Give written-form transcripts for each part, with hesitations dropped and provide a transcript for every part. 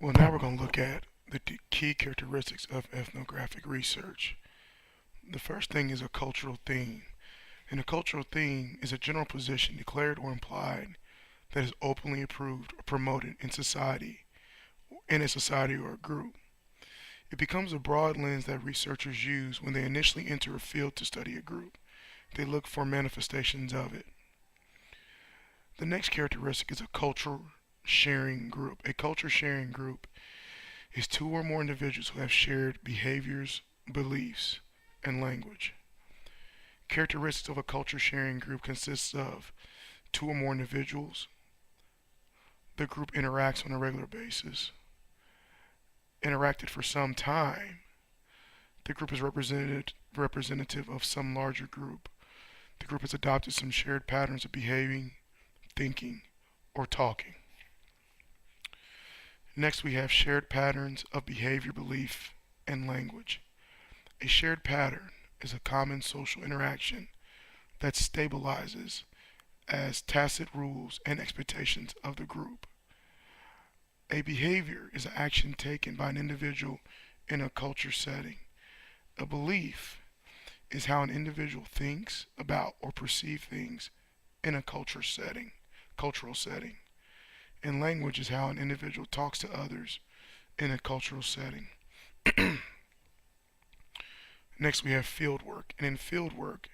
Well, now we're going to look at the key characteristics of ethnographic research. The first thing is a cultural theme. And a cultural theme is a general position declared or implied that is openly approved or promoted in a society or a group. It becomes a broad lens that researchers use when they initially enter a field to study a group. They look for manifestations of it. The next characteristic is a culture sharing group. A culture sharing group is two or more individuals who have shared behaviors, beliefs, and language. Characteristics of a culture sharing group consists of two or more individuals. The group interacts on a regular basis. Interacted for some time. The group is representative of some larger group. The group has adopted some shared patterns of behaving, thinking, or talking. Next, we have shared patterns of behavior, belief, and language. A shared pattern is a common social interaction that stabilizes as tacit rules and expectations of the group. A behavior is an action taken by an individual in a culture setting. A belief is how an individual thinks about or perceives things in a cultural setting. And language is how an individual talks to others in a cultural setting. Next, we have field work. And in field work,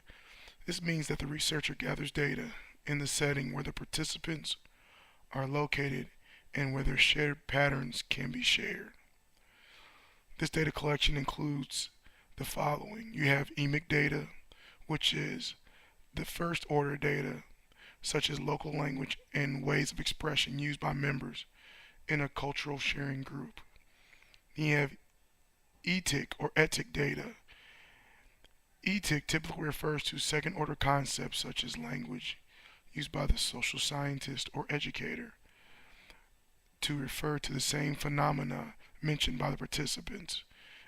this means that the researcher gathers data in the setting where the participants are located and where their shared patterns can be shared. This data collection includes the following. You have emic data, which is the first order data, such as local language and ways of expression used by members in a cultural sharing group. You have etic or etic data. Etic typically refers to second order concepts such as language used by the social scientist or educator to refer to the same phenomena mentioned by the participants.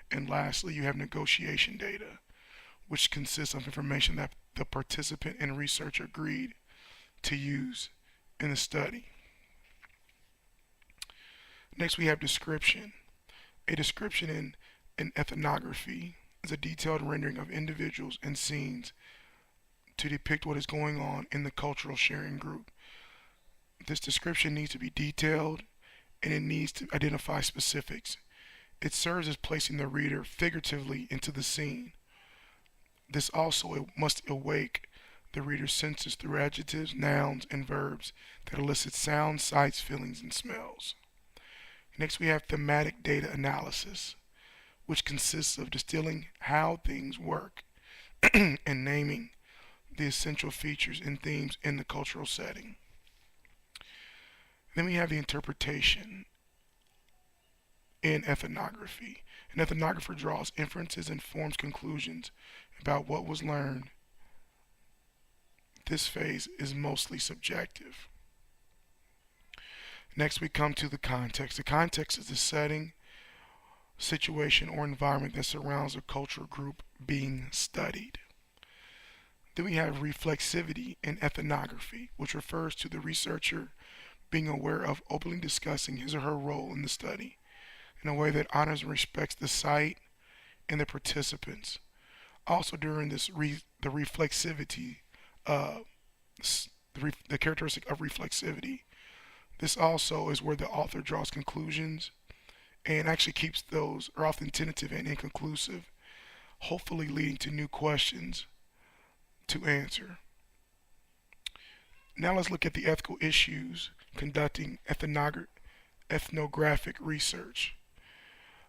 And lastly, you have negotiation data, which consists of information that the participant and researcher agreed to use in the study. Next, we have description. A description in an ethnography is a detailed rendering of individuals and scenes to depict what is going on in the cultural sharing group. This description needs to be detailed and it needs to identify specifics. It serves as placing the reader figuratively into the scene. This also must awake the reader's senses through adjectives, nouns, and verbs that elicit sounds, sights, feelings, and smells. Next, we have thematic data analysis, which consists of distilling how things work and naming the essential features and themes in the cultural setting. Then we have the interpretation in ethnography. An ethnographer draws inferences and forms conclusions about what was learned. This phase is mostly subjective. Next, we come to the context. The context is the setting, situation, or environment that surrounds a cultural group being studied. Then we have reflexivity in ethnography, which refers to the researcher being aware of openly discussing his or her role in the study in a way that honors and respects the site and the participants. Also, during the reflexivity, the characteristic of reflexivity, this also is where the author draws conclusions and actually keeps those are often tentative and inconclusive, hopefully leading to new questions to answer. Now let's look at the ethical issues conducting ethnographic research.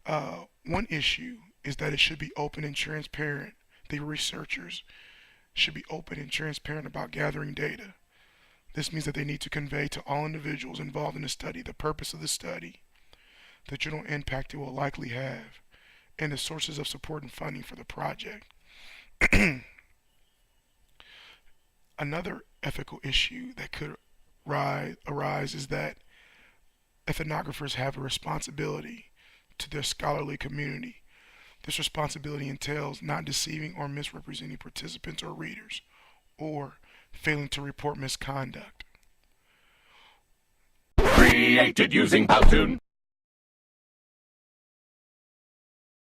One issue is that it should be open and transparent. The researchers should be open and transparent about gathering data. This means that they need to convey to all individuals involved in the study the purpose of the study, the general impact it will likely have, and the sources of support and funding for the project. Another ethical issue that could arise is that ethnographers have a responsibility to their scholarly community. This responsibility entails not deceiving or misrepresenting participants or readers, or failing to report misconduct. Created using Powtoon.